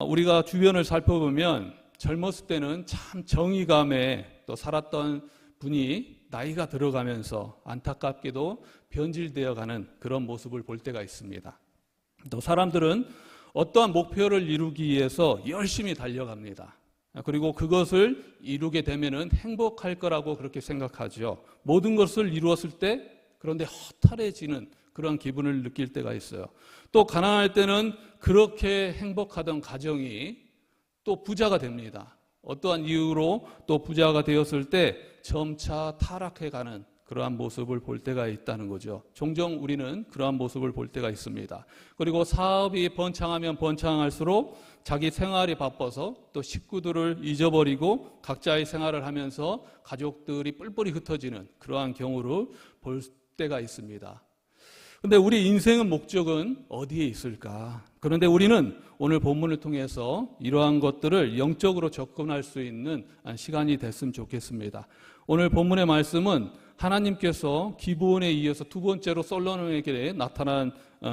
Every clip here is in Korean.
우리가 주변을 살펴보면 젊었을 때는 참 정의감에 또 살았던 분이 나이가 들어가면서 안타깝게도 변질되어 가는 그런 모습을 볼 때가 있습니다. 또 사람들은 어떠한 목표를 이루기 위해서 열심히 달려갑니다. 그리고 그것을 이루게 되면은 행복할 거라고 그렇게 생각하죠. 모든 것을 이루었을 때 그런데 허탈해지는 그런 기분을 느낄 때가 있어요. 또 가난할 때는 그렇게 행복하던 가정이 또 부자가 됩니다. 어떠한 이유로 또 부자가 되었을 때 점차 타락해가는 그러한 모습을 볼 때가 있다는 거죠. 종종 우리는 그러한 모습을 볼 때가 있습니다. 그리고 사업이 번창하면 번창할수록 자기 생활이 바빠서 또 식구들을 잊어버리고 각자의 생활을 하면서 가족들이 뿔뿔이 흩어지는 그러한 경우를 볼 때가 있습니다. 그런데 우리 인생의 목적은 어디에 있을까? 그런데 우리는 오늘 본문을 통해서 이러한 것들을 영적으로 접근할 수 있는 시간이 됐으면 좋겠습니다. 오늘 본문의 말씀은 하나님께서 기브온에 이어서 두 번째로 솔로몬에게 나타난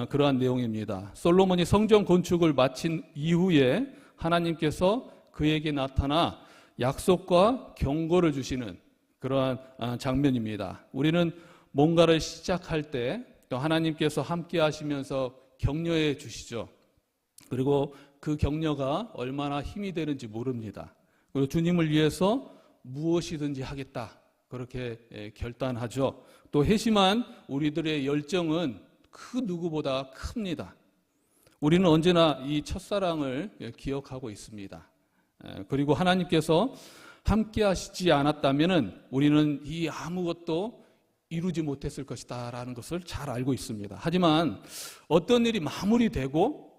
그러한 내용입니다. 솔로몬이 성전 건축을 마친 이후에 하나님께서 그에게 나타나 약속과 경고를 주시는 그러한 장면입니다. 우리는 뭔가를 시작할 때 또 하나님께서 함께 하시면서 격려해 주시죠. 그리고 그 격려가 얼마나 힘이 되는지 모릅니다. 그리고 주님을 위해서 무엇이든지 하겠다 그렇게 결단하죠. 또 회심한 우리들의 열정은 그 누구보다 큽니다. 우리는 언제나 이 첫사랑을 기억하고 있습니다. 그리고 하나님께서 함께 하시지 않았다면 우리는 이 아무것도 이루지 못했을 것이다 라는 것을 잘 알고 있습니다. 하지만 어떤 일이 마무리되고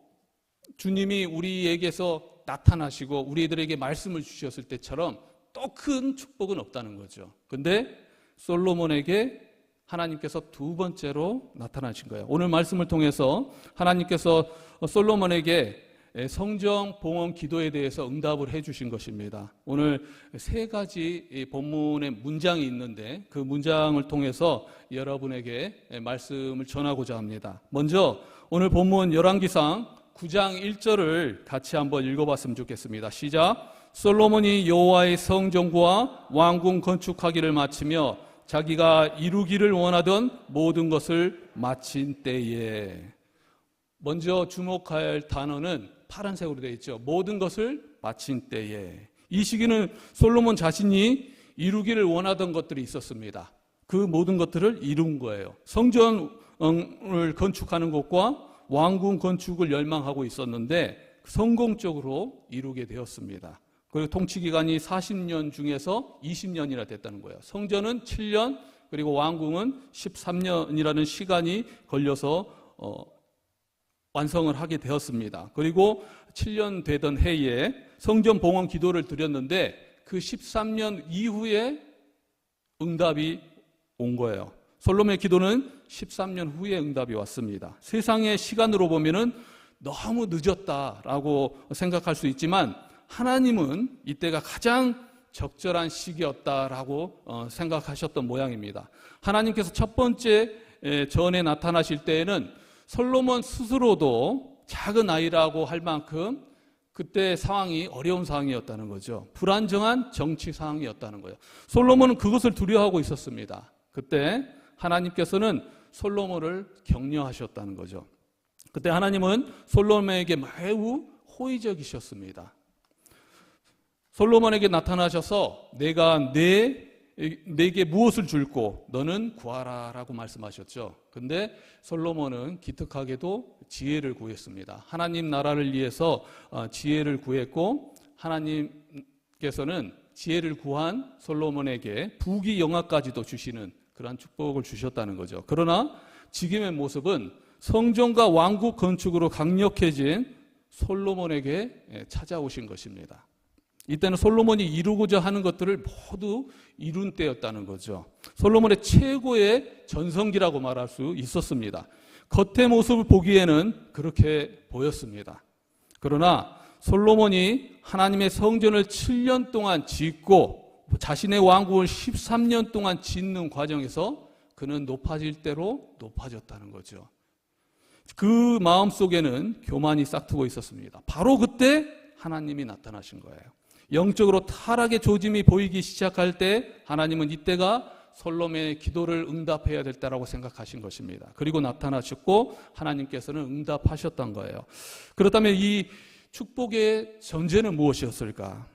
주님이 우리에게서 나타나시고 우리들에게 말씀을 주셨을 때처럼 또 큰 축복은 없다는 거죠. 그런데 솔로몬에게 하나님께서 두 번째로 나타나신 거예요. 오늘 말씀을 통해서 하나님께서 솔로몬에게 성전 봉헌 기도에 대해서 응답을 해 주신 것입니다. 오늘 세 가지 본문의 문장이 있는데 그 문장을 통해서 여러분에게 말씀을 전하고자 합니다. 먼저 오늘 본문 열왕기상 9장 1절을 같이 한번 읽어봤으면 좋겠습니다. 시작. 솔로몬이 여호와의 성전과 왕궁 건축하기를 마치며 자기가 이루기를 원하던 모든 것을 마친 때에. 먼저 주목할 단어는 파란색으로 되어 있죠. 모든 것을 마친 때에. 이 시기는 솔로몬 자신이 이루기를 원하던 것들이 있었습니다. 그 모든 것들을 이룬 거예요. 성전을 건축하는 것과 왕궁 건축을 열망하고 있었는데 성공적으로 이루게 되었습니다. 그리고 통치기간이 40년 중에서 20년이나 됐다는 거예요. 성전은 7년 그리고 왕궁은 13년이라는 시간이 걸려서 완성을 하게 되었습니다. 그리고 7년 되던 해에 성전 봉헌 기도를 드렸는데 그 13년 이후에 응답이 온 거예요. 솔로몬의 기도는 13년 후에 응답이 왔습니다. 세상의 시간으로 보면은 너무 늦었다라고 생각할 수 있지만 하나님은 이때가 가장 적절한 시기였다라고 생각하셨던 모양입니다. 하나님께서 첫 번째 전에 나타나실 때에는 솔로몬 스스로도 작은 아이라고 할 만큼 그때 상황이 어려운 상황이었다는 거죠. 불안정한 정치 상황이었다는 거예요. 솔로몬은 그것을 두려워하고 있었습니다. 그때 하나님께서는 솔로몬을 격려하셨다는 거죠. 그때 하나님은 솔로몬에게 매우 호의적이셨습니다. 솔로몬에게 나타나셔서 내가 내게 무엇을 줄고 너는 구하라 라고 말씀하셨죠. 근데 솔로몬은 기특하게도 지혜를 구했습니다. 하나님 나라를 위해서 지혜를 구했고 하나님께서는 지혜를 구한 솔로몬에게 부귀영화까지도 주시는 그러한 축복을 주셨다는 거죠. 그러나 지금의 모습은 성전과 왕국 건축으로 강력해진 솔로몬에게 찾아오신 것입니다. 이때는 솔로몬이 이루고자 하는 것들을 모두 이룬 때였다는 거죠. 솔로몬의 최고의 전성기라고 말할 수 있었습니다. 겉의 모습을 보기에는 그렇게 보였습니다. 그러나 솔로몬이 하나님의 성전을 7년 동안 짓고 자신의 왕국을 13년 동안 짓는 과정에서 그는 높아질 대로 높아졌다는 거죠. 그 마음속에는 교만이 싹트고 있었습니다. 바로 그때 하나님이 나타나신 거예요. 영적으로 타락의 조짐이 보이기 시작할 때 하나님은 이때가 솔로몬의 기도를 응답해야 될 때라고 생각하신 것입니다. 그리고 나타나셨고 하나님께서는 응답하셨던 거예요. 그렇다면 이 축복의 전제는 무엇이었을까?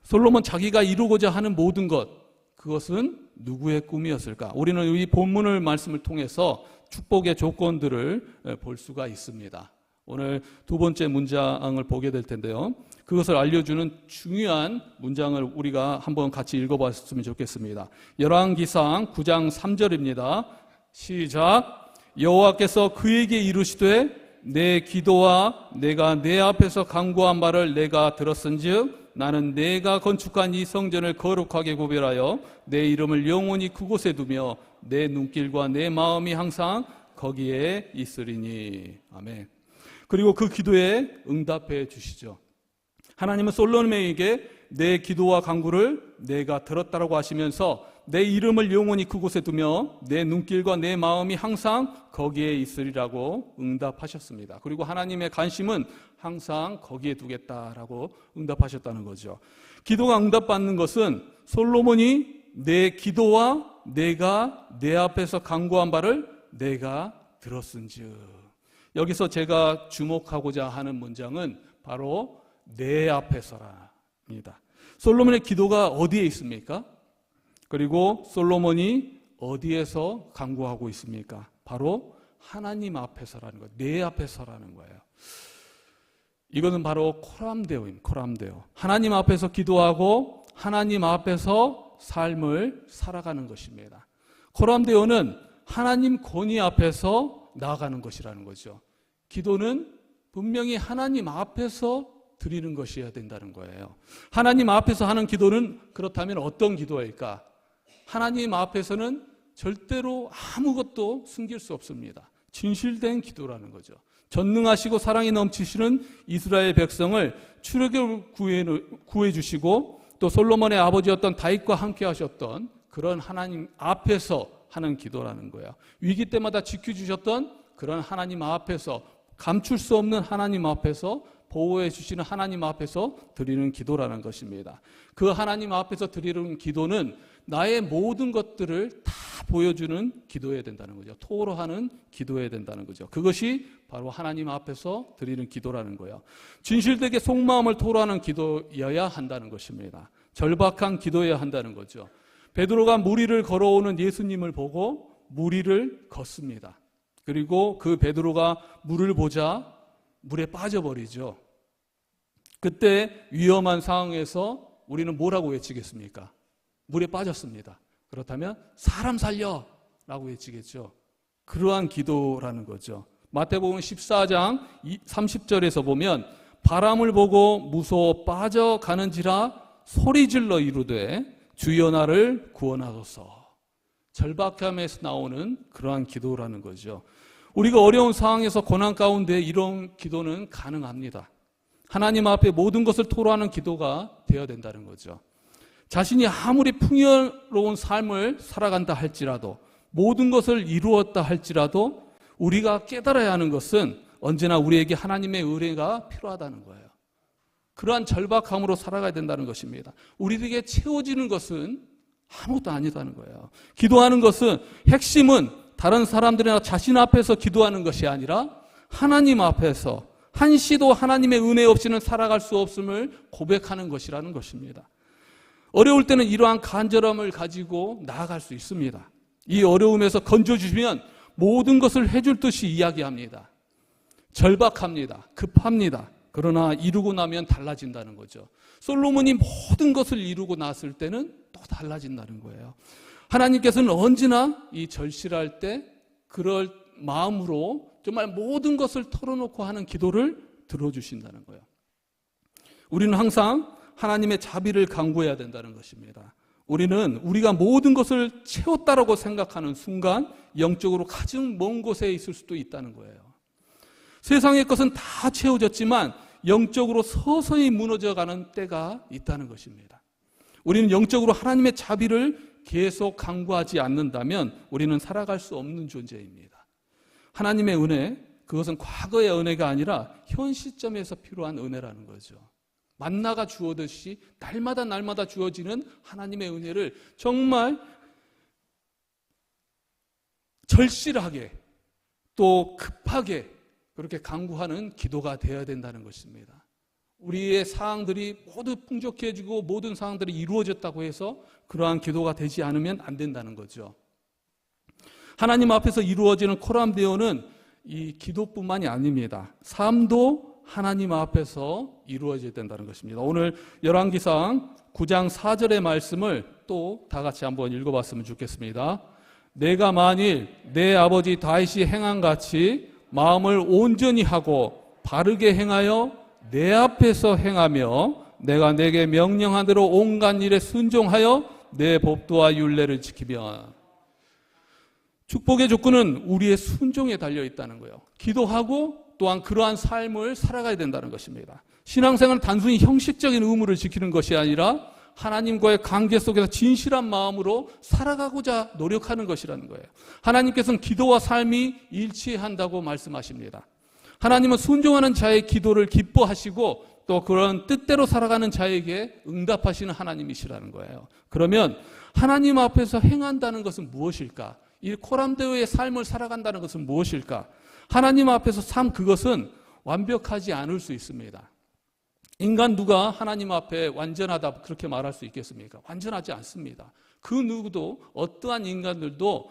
솔로몬 자기가 이루고자 하는 모든 것, 그것은 누구의 꿈이었을까? 우리는 이 본문을 말씀을 통해서 축복의 조건들을 볼 수가 있습니다. 오늘 두 번째 문장을 보게 될 텐데요. 그것을 알려주는 중요한 문장을 우리가 한번 같이 읽어봤으면 좋겠습니다. 열왕기상 9장 3절입니다. 시작. 여호와께서 그에게 이르시되 내 기도와 내가 내 앞에서 간구한 말을 내가 들었은즉 나는 내가 건축한 이 성전을 거룩하게 구별하여 내 이름을 영원히 그곳에 두며 내 눈길과 내 마음이 항상 거기에 있으리니. 아멘. 그리고 그 기도에 응답해 주시죠. 하나님은 솔로몬에게 내 기도와 간구를 내가 들었다라고 하시면서 내 이름을 영원히 그곳에 두며 내 눈길과 내 마음이 항상 거기에 있으리라고 응답하셨습니다. 그리고 하나님의 관심은 항상 거기에 두겠다라고 응답하셨다는 거죠. 기도가 응답받는 것은 솔로몬이 내 기도와 내가 내 앞에서 간구한 바를 내가 들었은즉. 여기서 제가 주목하고자 하는 문장은 바로 내 앞에서라입니다. 솔로몬의 기도가 어디에 있습니까? 그리고 솔로몬이 어디에서 간구하고 있습니까? 바로 하나님 앞에서라는 거예요. 내 앞에서라는 거예요. 이거는 바로 코람데오입니다. 하나님 앞에서 기도하고 하나님 앞에서 삶을 살아가는 것입니다. 코람데오는 하나님 권위 앞에서 나아가는 것이라는 거죠. 기도는 분명히 하나님 앞에서 드리는 것이어야 된다는 거예요. 하나님 앞에서 하는 기도는 그렇다면 어떤 기도일까? 하나님 앞에서는 절대로 아무것도 숨길 수 없습니다. 진실된 기도라는 거죠. 전능하시고 사랑이 넘치시는 이스라엘 백성을 출애굽을 구해 주시고 또 솔로몬의 아버지였던 다윗과 함께 하셨던 그런 하나님 앞에서 하는 기도라는 거예요. 위기 때마다 지켜주셨던 그런 하나님 앞에서, 감출 수 없는 하나님 앞에서, 보호해 주시는 하나님 앞에서 드리는 기도라는 것입니다. 그 하나님 앞에서 드리는 기도는 나의 모든 것들을 다 보여주는 기도해야 된다는 거죠. 토로하는 기도해야 된다는 거죠. 그것이 바로 하나님 앞에서 드리는 기도라는 거예요. 진실되게 속마음을 토로하는 기도여야 한다는 것입니다. 절박한 기도여야 한다는 거죠. 베드로가 물 위를 걸어오는 예수님을 보고 물 위를 걷습니다. 그리고 그 베드로가 물을 보자 물에 빠져버리죠. 그때 위험한 상황에서 우리는 뭐라고 외치겠습니까? 물에 빠졌습니다. 그렇다면 사람 살려! 라고 외치겠죠. 그러한 기도라는 거죠. 마태복음 14장 30절에서 보면 바람을 보고 무서워 빠져가는지라 소리질러 이르되 주여 나를 구원하소서. 절박함에서 나오는 그러한 기도라는 거죠. 우리가 어려운 상황에서 고난 가운데 이런 기도는 가능합니다. 하나님 앞에 모든 것을 토로하는 기도가 되어야 된다는 거죠. 자신이 아무리 풍요로운 삶을 살아간다 할지라도, 모든 것을 이루었다 할지라도 우리가 깨달아야 하는 것은 언제나 우리에게 하나님의 은혜가 필요하다는 거예요. 그러한 절박함으로 살아가야 된다는 것입니다. 우리에게 채워지는 것은 아무것도 아니다는 거예요. 기도하는 것은 핵심은 다른 사람들이나 자신 앞에서 기도하는 것이 아니라 하나님 앞에서 한시도 하나님의 은혜 없이는 살아갈 수 없음을 고백하는 것이라는 것입니다. 어려울 때는 이러한 간절함을 가지고 나아갈 수 있습니다. 이 어려움에서 건져주시면 모든 것을 해줄 듯이 이야기합니다. 절박합니다. 급합니다. 그러나 이루고 나면 달라진다는 거죠. 솔로몬이 모든 것을 이루고 났을 때는 또 달라진다는 거예요. 하나님께서는 언제나 이 절실할 때 그럴 마음으로 정말 모든 것을 털어놓고 하는 기도를 들어주신다는 거예요. 우리는 항상 하나님의 자비를 간구해야 된다는 것입니다. 우리는 우리가 모든 것을 채웠다라고 생각하는 순간 영적으로 가장 먼 곳에 있을 수도 있다는 거예요. 세상의 것은 다 채워졌지만 영적으로 서서히 무너져가는 때가 있다는 것입니다. 우리는 영적으로 하나님의 자비를 계속 간구하지 않는다면 우리는 살아갈 수 없는 존재입니다. 하나님의 은혜, 그것은 과거의 은혜가 아니라 현 시점에서 필요한 은혜라는 거죠. 만나가 주어듯이 날마다 주어지는 하나님의 은혜를 정말 절실하게 또 급하게 그렇게 간구하는 기도가 되어야 된다는 것입니다. 우리의 사항들이 모두 풍족해지고 모든 사항들이 이루어졌다고 해서 그러한 기도가 되지 않으면 안 된다는 거죠. 하나님 앞에서 이루어지는 코람데오는 이 기도뿐만이 아닙니다. 삶도 하나님 앞에서 이루어져야 된다는 것입니다. 오늘 열왕기상 9장 4절의 말씀을 또 다 같이 한번 읽어봤으면 좋겠습니다. 내가 만일 내 아버지 다윗이 행한 같이 마음을 온전히 하고 바르게 행하여 내 앞에서 행하며 내가 내게 명령한 대로 온갖 일에 순종하여 내 법도와 율례를 지키면. 축복의 조건은 우리의 순종에 달려 있다는 거예요. 기도하고 또한 그러한 삶을 살아가야 된다는 것입니다. 신앙생활은 단순히 형식적인 의무를 지키는 것이 아니라 하나님과의 관계 속에서 진실한 마음으로 살아가고자 노력하는 것이라는 거예요. 하나님께서는 기도와 삶이 일치한다고 말씀하십니다. 하나님은 순종하는 자의 기도를 기뻐하시고 또 그런 뜻대로 살아가는 자에게 응답하시는 하나님이시라는 거예요. 그러면 하나님 앞에서 행한다는 것은 무엇일까? 이 코람데오의 삶을 살아간다는 것은 무엇일까? 하나님 앞에서 삶 그것은 완벽하지 않을 수 있습니다. 인간 누가 하나님 앞에 완전하다 그렇게 말할 수 있겠습니까? 완전하지 않습니다. 그 누구도 어떠한 인간들도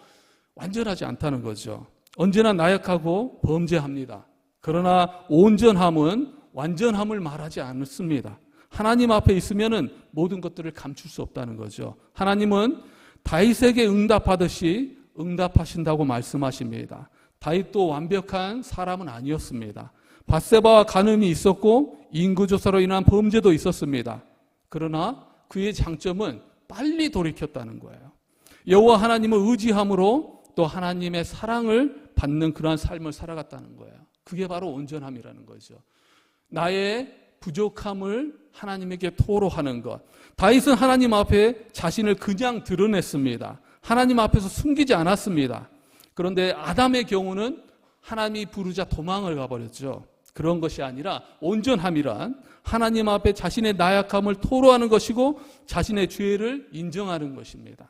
완전하지 않다는 거죠. 언제나 나약하고 범죄합니다. 그러나 온전함은 완전함을 말하지 않습니다. 하나님 앞에 있으면은 모든 것들을 감출 수 없다는 거죠. 하나님은 다윗에게 응답하듯이 응답하신다고 말씀하십니다. 다윗도 완벽한 사람은 아니었습니다. 밧세바와 간음이 있었고 인구조사로 인한 범죄도 있었습니다. 그러나 그의 장점은 빨리 돌이켰다는 거예요. 여호와 하나님을 의지함으로 또 하나님의 사랑을 받는 그러한 삶을 살아갔다는 거예요. 그게 바로 온전함이라는 거죠. 나의 부족함을 하나님에게 토로하는 것. 다윗은 하나님 앞에 자신을 그냥 드러냈습니다. 하나님 앞에서 숨기지 않았습니다. 그런데 아담의 경우는 하나님이 부르자 도망을 가버렸죠. 그런 것이 아니라 온전함이란 하나님 앞에 자신의 나약함을 토로하는 것이고 자신의 죄를 인정하는 것입니다.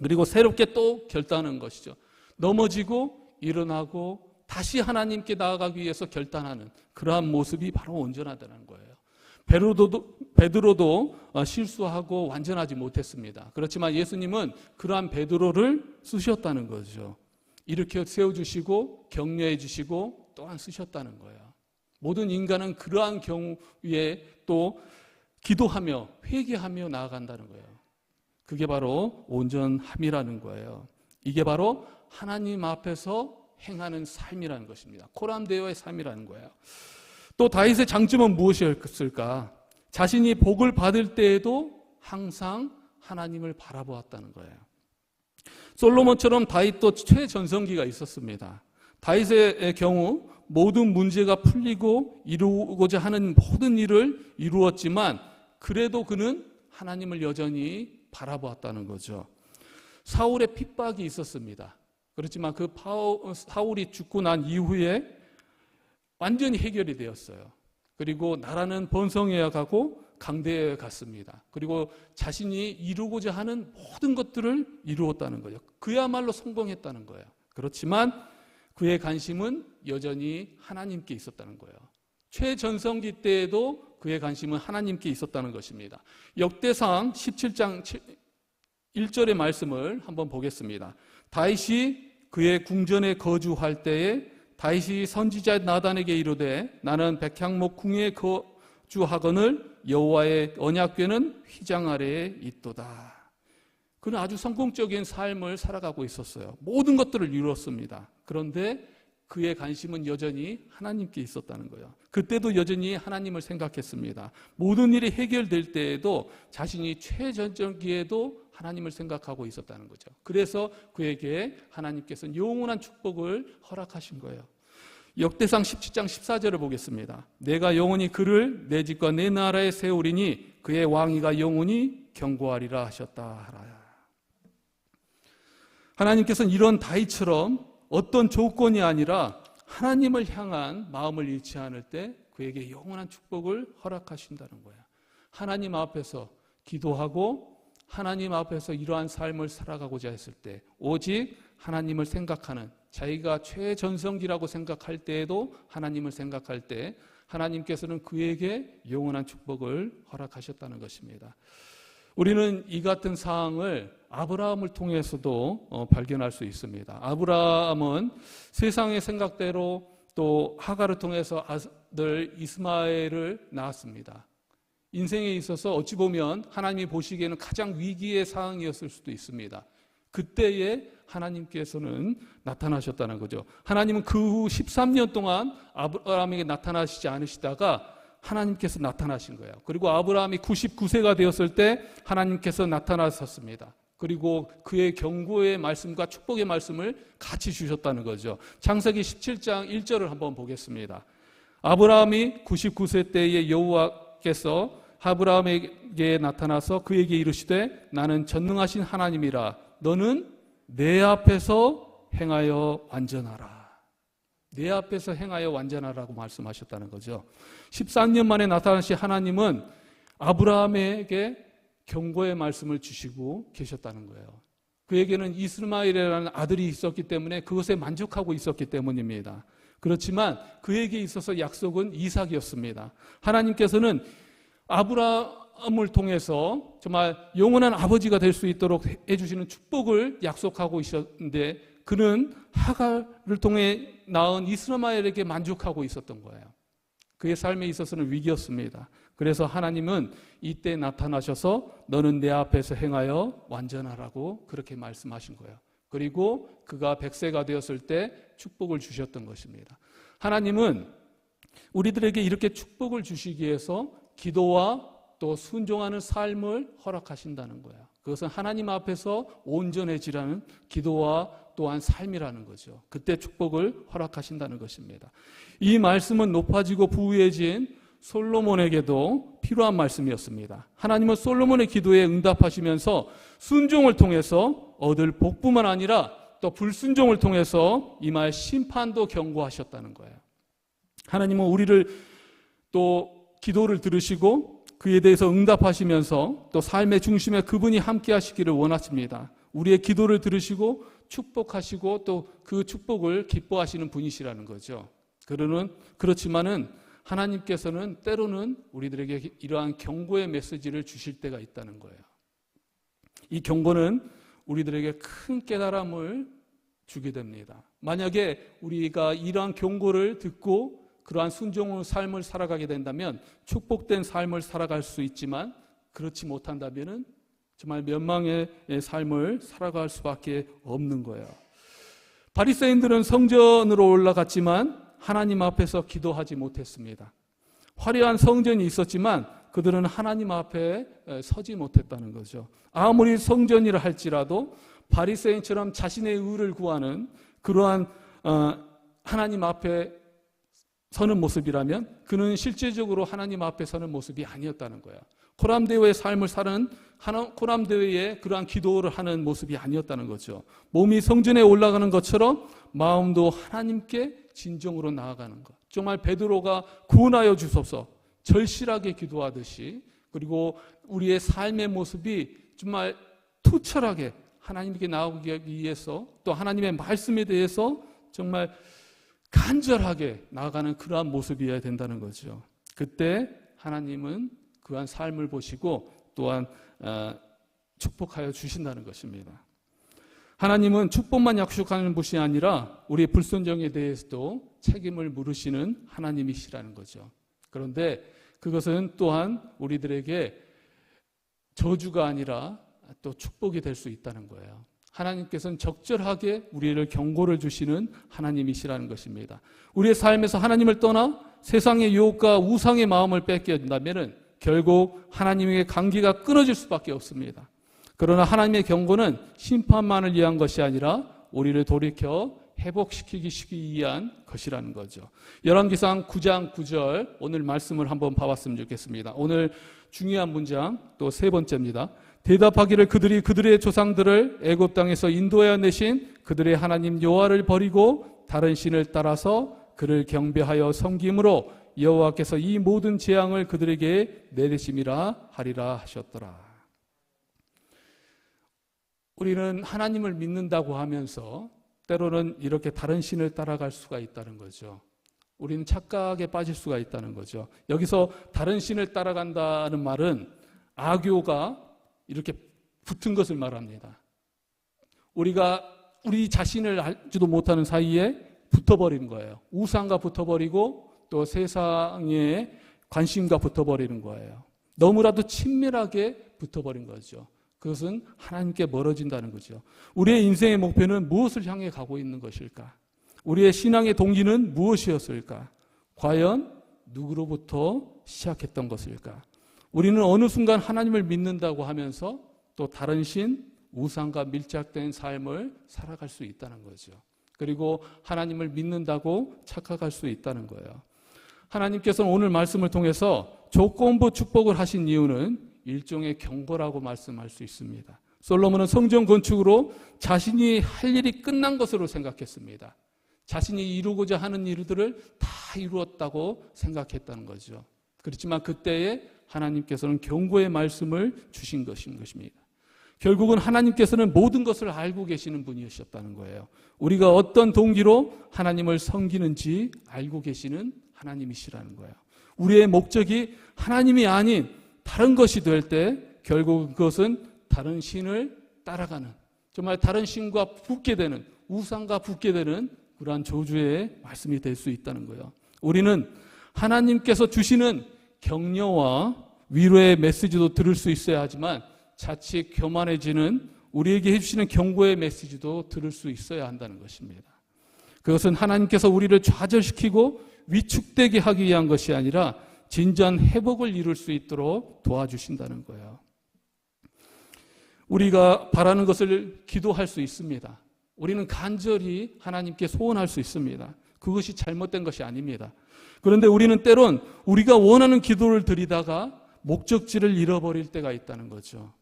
그리고 새롭게 또 결단하는 것이죠. 넘어지고 일어나고 다시 하나님께 나아가기 위해서 결단하는 그러한 모습이 바로 온전하다는 거예요. 베드로도 실수하고 완전하지 못했습니다. 그렇지만 예수님은 그러한 베드로를 쓰셨다는 거죠. 이렇게 세워주시고 격려해 주시고 또한 쓰셨다는 거예요. 모든 인간은 그러한 경우에 또 기도하며 회개하며 나아간다는 거예요. 그게 바로 온전함이라는 거예요. 이게 바로 하나님 앞에서 행하는 삶이라는 것입니다. 코람데오의 삶이라는 거예요. 또 다윗의 장점은 무엇이었을까? 자신이 복을 받을 때에도 항상 하나님을 바라보았다는 거예요. 솔로몬처럼 다윗도 최전성기가 있었습니다. 다윗의 경우 모든 문제가 풀리고 이루고자 하는 모든 일을 이루었지만 그래도 그는 하나님을 여전히 바라보았다는 거죠. 사울의 핍박이 있었습니다. 그렇지만 그 사울이 죽고 난 이후에 완전히 해결이 되었어요. 그리고 나라는 번성해야 가고 강대해야 갔습니다. 그리고 자신이 이루고자 하는 모든 것들을 이루었다는 거예요. 그야말로 성공했다는 거예요. 그렇지만 그의 관심은 여전히 하나님께 있었다는 거예요. 최전성기 때에도 그의 관심은 하나님께 있었다는 것입니다. 역대상 17장 1절의 말씀을 한번 보겠습니다. 다윗이 그의 궁전에 거주할 때에 다윗이 선지자 나단에게 이르되 나는 백향목 궁에 거주하거늘 여호와의 언약궤는 휘장 아래에 있도다. 그는 아주 성공적인 삶을 살아가고 있었어요. 모든 것들을 이루었습니다. 그런데 그의 관심은 여전히 하나님께 있었다는 거예요. 그때도 여전히 하나님을 생각했습니다. 모든 일이 해결될 때에도 자신이 최전성기에도 하나님을 생각하고 있었다는 거죠. 그래서 그에게 하나님께서는 영원한 축복을 허락하신 거예요. 역대상 17장 14절을 보겠습니다. 내가 영원히 그를 내 집과 내 나라에 세우리니 그의 왕위가 영원히 견고하리라 하셨다. 하나님께서는 이런 다윗처럼 어떤 조건이 아니라 하나님을 향한 마음을 잃지 않을 때 그에게 영원한 축복을 허락하신다는 거야. 하나님 앞에서 기도하고 하나님 앞에서 이러한 삶을 살아가고자 했을 때 오직 하나님을 생각하는, 자기가 최전성기라고 생각할 때에도 하나님을 생각할 때 하나님께서는 그에게 영원한 축복을 허락하셨다는 것입니다. 우리는 이 같은 사항을 아브라함을 통해서도 발견할 수 있습니다. 아브라함은 세상의 생각대로 또 하가를 통해서 아들 이스마엘을 낳았습니다. 인생에 있어서 어찌 보면 하나님이 보시기에는 가장 위기의 상황이었을 수도 있습니다. 그때에 하나님께서는 나타나셨다는 거죠. 하나님은 그 후 13년 동안 아브라함에게 나타나시지 않으시다가 하나님께서 나타나신 거예요. 그리고 아브라함이 99세가 되었을 때 하나님께서 나타나셨습니다. 그리고 그의 경고의 말씀과 축복의 말씀을 같이 주셨다는 거죠. 창세기 17장 1절을 한번 보겠습니다. 아브라함이 99세 때에 여호와께서 아브라함에게 나타나서 그에게 이르시되 나는 전능하신 하나님이라 너는 내 앞에서 행하여 완전하라. 내 앞에서 행하여 완전하라고 말씀하셨다는 거죠. 13년 만에 나타나신 하나님은 아브라함에게 경고의 말씀을 주시고 계셨다는 거예요. 그에게는 이스마엘이라는 아들이 있었기 때문에 그것에 만족하고 있었기 때문입니다. 그렇지만 그에게 있어서 약속은 이삭이었습니다. 하나님께서는 아브라함을 통해서 정말 영원한 아버지가 될 수 있도록 해주시는 축복을 약속하고 있었는데 그는 하갈을 통해 낳은 이스마엘에게 만족하고 있었던 거예요. 그의 삶에 있어서는 위기였습니다. 그래서 하나님은 이때 나타나셔서 너는 내 앞에서 행하여 완전하라고 그렇게 말씀하신 거예요. 그리고 그가 100세가 되었을 때 축복을 주셨던 것입니다. 하나님은 우리들에게 이렇게 축복을 주시기 위해서 기도와 또 순종하는 삶을 허락하신다는 거예요. 그것은 하나님 앞에서 온전해지라는 기도와 또한 삶이라는 거죠. 그때 축복을 허락하신다는 것입니다. 이 말씀은 높아지고 부유해진 솔로몬에게도 필요한 말씀이었습니다. 하나님은 솔로몬의 기도에 응답하시면서 순종을 통해서 얻을 복뿐만 아니라 또 불순종을 통해서 임할 심판도 경고하셨다는 거예요. 하나님은 우리를 또 기도를 들으시고 그에 대해서 응답하시면서 또 삶의 중심에 그분이 함께 하시기를 원하십니다. 우리의 기도를 들으시고 축복하시고 또 그 축복을 기뻐하시는 분이시라는 거죠. 그렇지만은 하나님께서는 때로는 우리들에게 이러한 경고의 메시지를 주실 때가 있다는 거예요. 이 경고는 우리들에게 큰 깨달음을 주게 됩니다. 만약에 우리가 이러한 경고를 듣고 그러한 순종의 삶을 살아가게 된다면 축복된 삶을 살아갈 수 있지만 그렇지 못한다면 정말 멸망의 삶을 살아갈 수밖에 없는 거예요. 바리새인들은 성전으로 올라갔지만 하나님 앞에서 기도하지 못했습니다. 화려한 성전이 있었지만 그들은 하나님 앞에 서지 못했다는 거죠. 아무리 성전이라 할지라도 바리새인처럼 자신의 의를 구하는 그러한 하나님 앞에 서는 모습이라면 그는 실제적으로 하나님 앞에 서는 모습이 아니었다는 거예요. 코람데오의 삶을 사는 코람데오의 그러한 기도를 하는 모습이 아니었다는 거죠. 몸이 성전에 올라가는 것처럼 마음도 하나님께 진정으로 나아가는 것. 정말 베드로가 구원하여 주소서 절실하게 기도하듯이 그리고 우리의 삶의 모습이 정말 투철하게 하나님께 나아가기 위해서 또 하나님의 말씀에 대해서 정말 간절하게 나아가는 그러한 모습이어야 된다는 거죠. 그때 하나님은 그러한 삶을 보시고 또한 축복하여 주신다는 것입니다. 하나님은 축복만 약속하는 분이 아니라 우리의 불순종에 대해서도 책임을 물으시는 하나님이시라는 거죠. 그런데 그것은 또한 우리들에게 저주가 아니라 또 축복이 될 수 있다는 거예요. 하나님께서는 적절하게 우리를 경고를 주시는 하나님이시라는 것입니다. 우리의 삶에서 하나님을 떠나 세상의 유혹과 우상의 마음을 뺏게 된다면 결국 하나님에게 관계가 끊어질 수밖에 없습니다. 그러나 하나님의 경고는 심판만을 위한 것이 아니라 우리를 돌이켜 회복시키기 위한 것이라는 거죠. 열왕기상 9장 9절 오늘 말씀을 한번 봐봤으면 좋겠습니다. 오늘 중요한 문장 또 세 번째입니다. 대답하기를 그들이 그들의 조상들을 애굽 땅에서 인도하여 내신 그들의 하나님 여호와를 버리고 다른 신을 따라서 그를 경배하여 섬김으로 여호와께서 이 모든 재앙을 그들에게 내리심이라 하리라 하셨더라. 우리는 하나님을 믿는다고 하면서 때로는 이렇게 다른 신을 따라갈 수가 있다는 거죠. 우리는 착각에 빠질 수가 있다는 거죠. 여기서 다른 신을 따라간다는 말은 악교가 이렇게 붙은 것을 말합니다. 우리가 우리 자신을 알지도 못하는 사이에 붙어버리는 거예요. 우상과 붙어버리고 또 세상의 관심과 붙어버리는 거예요. 너무나도 친밀하게 붙어버린 거죠. 그것은 하나님께 멀어진다는 거죠. 우리의 인생의 목표는 무엇을 향해 가고 있는 것일까? 우리의 신앙의 동기는 무엇이었을까? 과연 누구로부터 시작했던 것일까? 우리는 어느 순간 하나님을 믿는다고 하면서 또 다른 신, 우상과 밀착된 삶을 살아갈 수 있다는 거죠. 그리고 하나님을 믿는다고 착각할 수 있다는 거예요. 하나님께서는 오늘 말씀을 통해서 조건부 축복을 하신 이유는 일종의 경고라고 말씀할 수 있습니다. 솔로몬은 성전 건축으로 자신이 할 일이 끝난 것으로 생각했습니다. 자신이 이루고자 하는 일들을 다 이루었다고 생각했다는 거죠. 그렇지만 그때에 하나님께서는 경고의 말씀을 주신 것입니다. 결국은 하나님께서는 모든 것을 알고 계시는 분이셨다는 거예요. 우리가 어떤 동기로 하나님을 섬기는지 알고 계시는 하나님이시라는 거예요. 우리의 목적이 하나님이 아닌 다른 것이 될 때 결국 그것은 다른 신을 따라가는, 정말 다른 신과 붙게 되는, 우상과 붙게 되는 그러한 저주의 말씀이 될 수 있다는 거예요. 우리는 하나님께서 주시는 격려와 위로의 메시지도 들을 수 있어야 하지만 자칫 교만해지는 우리에게 해주시는 경고의 메시지도 들을 수 있어야 한다는 것입니다. 그것은 하나님께서 우리를 좌절시키고 위축되게 하기 위한 것이 아니라 진전 회복을 이룰 수 있도록 도와주신다는 거예요. 우리가 바라는 것을 기도할 수 있습니다. 우리는 간절히 하나님께 소원할 수 있습니다. 그것이 잘못된 것이 아닙니다. 그런데 우리는 때론 우리가 원하는 기도를 드리다가 목적지를 잃어버릴 때가 있다는 거죠.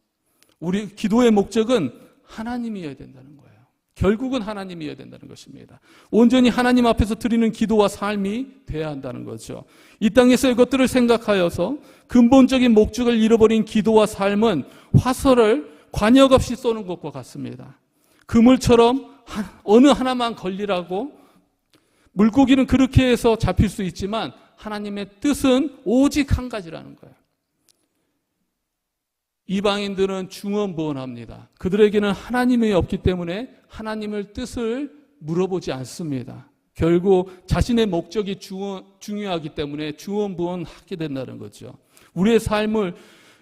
우리 기도의 목적은 하나님이어야 된다는 거예요. 결국은 하나님이어야 된다는 것입니다. 온전히 하나님 앞에서 드리는 기도와 삶이 돼야 한다는 거죠. 이 땅에서 이것들을 생각하여서 근본적인 목적을 잃어버린 기도와 삶은 화살을 관역 없이 쏘는 것과 같습니다. 그물처럼 어느 하나만 걸리라고, 물고기는 그렇게 해서 잡힐 수 있지만 하나님의 뜻은 오직 한 가지라는 거예요. 이방인들은 중언부언합니다. 그들에게는 하나님이 없기 때문에 하나님의 뜻을 물어보지 않습니다. 결국 자신의 목적이 중요하기 때문에 중언부언하게 된다는 거죠. 우리의 삶을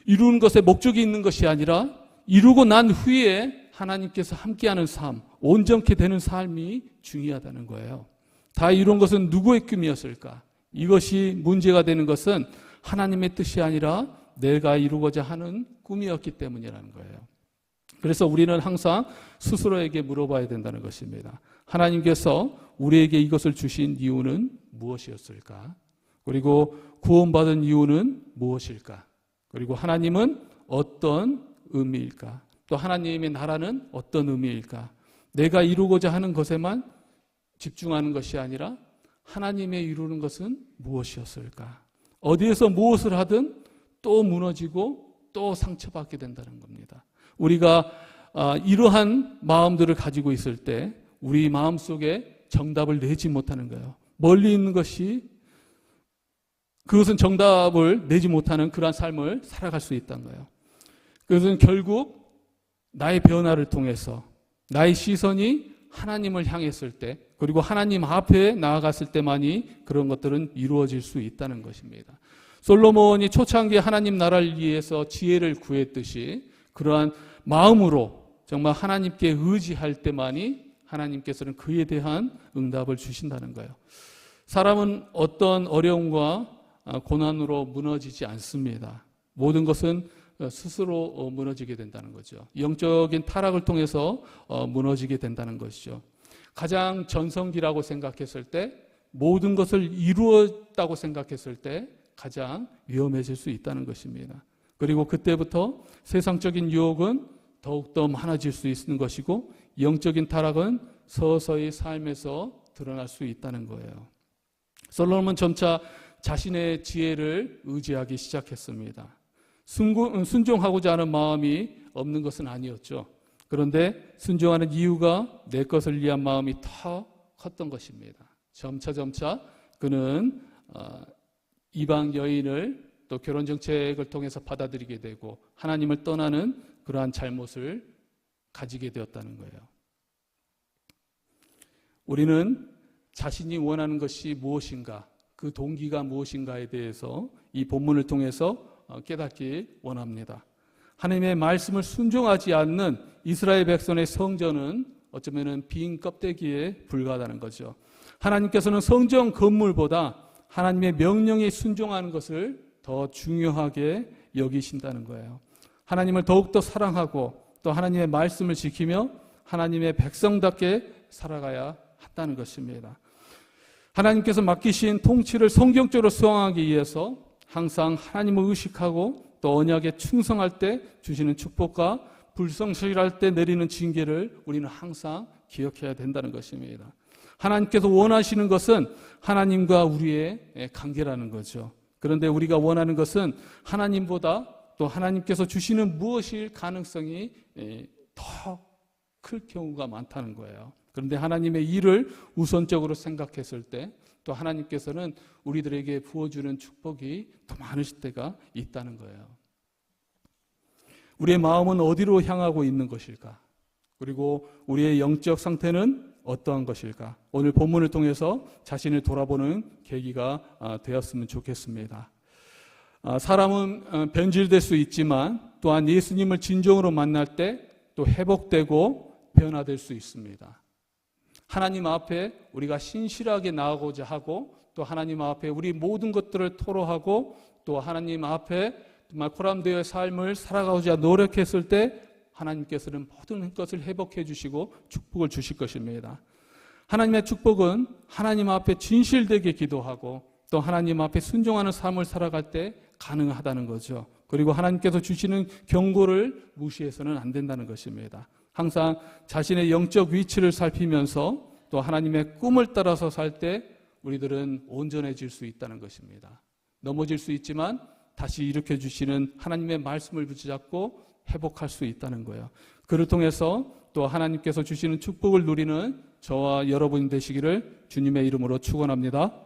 이루는 것에 목적이 있는 것이 아니라 이루고 난 후에 하나님께서 함께하는 삶, 온전케 되는 삶이 중요하다는 거예요. 다 이룬 것은 누구의 꿈이었을까? 이것이 문제가 되는 것은 하나님의 뜻이 아니라 내가 이루고자 하는 꿈이었기 때문이라는 거예요. 그래서 우리는 항상 스스로에게 물어봐야 된다는 것입니다. 하나님께서 우리에게 이것을 주신 이유는 무엇이었을까? 그리고 구원받은 이유는 무엇일까? 그리고 하나님은 어떤 의미일까? 또 하나님의 나라는 어떤 의미일까? 내가 이루고자 하는 것에만 집중하는 것이 아니라 하나님의 이루는 것은 무엇이었을까? 어디에서 무엇을 하든 또 무너지고 또 상처받게 된다는 겁니다. 우리가 이러한 마음들을 가지고 있을 때 우리 마음속에 정답을 내지 못하는 거예요. 멀리 있는 것이, 그것은 정답을 내지 못하는 그러한 삶을 살아갈 수 있다는 거예요. 그것은 결국 나의 변화를 통해서 나의 시선이 하나님을 향했을 때, 그리고 하나님 앞에 나아갔을 때만이 그런 것들은 이루어질 수 있다는 것입니다. 솔로몬이 초창기에 하나님 나라를 위해서 지혜를 구했듯이 그러한 마음으로 정말 하나님께 의지할 때만이 하나님께서는 그에 대한 응답을 주신다는 거예요. 사람은 어떤 어려움과 고난으로 무너지지 않습니다. 모든 것은 스스로 무너지게 된다는 거죠. 영적인 타락을 통해서 무너지게 된다는 것이죠. 가장 전성기라고 생각했을 때, 모든 것을 이루었다고 생각했을 때 가장 위험해질 수 있다는 것입니다. 그리고 그때부터 세상적인 유혹은 더욱더 많아질 수 있는 것이고 영적인 타락은 서서히 삶에서 드러날 수 있다는 거예요. 솔로몬은 점차 자신의 지혜를 의지하기 시작했습니다. 순종하고자 하는 마음이 없는 것은 아니었죠. 그런데 순종하는 이유가 내 것을 위한 마음이 더 컸던 것입니다. 점차 그는 이방 여인을 또 결혼 정책을 통해서 받아들이게 되고 하나님을 떠나는 그러한 잘못을 가지게 되었다는 거예요. 우리는 자신이 원하는 것이 무엇인가, 그 동기가 무엇인가에 대해서 이 본문을 통해서 깨닫기 원합니다. 하나님의 말씀을 순종하지 않는 이스라엘 백성의 성전은 어쩌면 빈 껍데기에 불과하다는 거죠. 하나님께서는 성전 건물보다 하나님의 명령에 순종하는 것을 더 중요하게 여기신다는 거예요. 하나님을 더욱더 사랑하고 또 하나님의 말씀을 지키며 하나님의 백성답게 살아가야 한다는 것입니다. 하나님께서 맡기신 통치를 성경적으로 수행하기 위해서 항상 하나님을 의식하고 또 언약에 충성할 때 주시는 축복과 불성실할 때 내리는 징계를 우리는 항상 기억해야 된다는 것입니다. 하나님께서 원하시는 것은 하나님과 우리의 관계라는 거죠. 그런데 우리가 원하는 것은 하나님보다 또 하나님께서 주시는 무엇일 가능성이 더 클 경우가 많다는 거예요. 그런데 하나님의 일을 우선적으로 생각했을 때 또 하나님께서는 우리들에게 부어주는 축복이 더 많으실 때가 있다는 거예요. 우리의 마음은 어디로 향하고 있는 것일까? 그리고 우리의 영적 상태는 어떠한 것일까? 오늘 본문을 통해서 자신을 돌아보는 계기가 되었으면 좋겠습니다. 사람은 변질될 수 있지만 또한 예수님을 진정으로 만날 때 또 회복되고 변화될 수 있습니다. 하나님 앞에 우리가 신실하게 나아가고자 하고 또 하나님 앞에 우리 모든 것들을 토로하고 또 하나님 앞에 정말 코람되어 삶을 살아가고자 노력했을 때 하나님께서는 모든 것을 회복해 주시고 축복을 주실 것입니다. 하나님의 축복은 하나님 앞에 진실되게 기도하고 또 하나님 앞에 순종하는 삶을 살아갈 때 가능하다는 거죠. 그리고 하나님께서 주시는 경고를 무시해서는 안 된다는 것입니다. 항상 자신의 영적 위치를 살피면서 또 하나님의 꿈을 따라서 살 때 우리들은 온전해질 수 있다는 것입니다. 넘어질 수 있지만 다시 일으켜 주시는 하나님의 말씀을 붙잡고 회복할 수 있다는 거예요. 그를 통해서 또 하나님께서 주시는 축복을 누리는 저와 여러분이 되시기를 주님의 이름으로 축원합니다.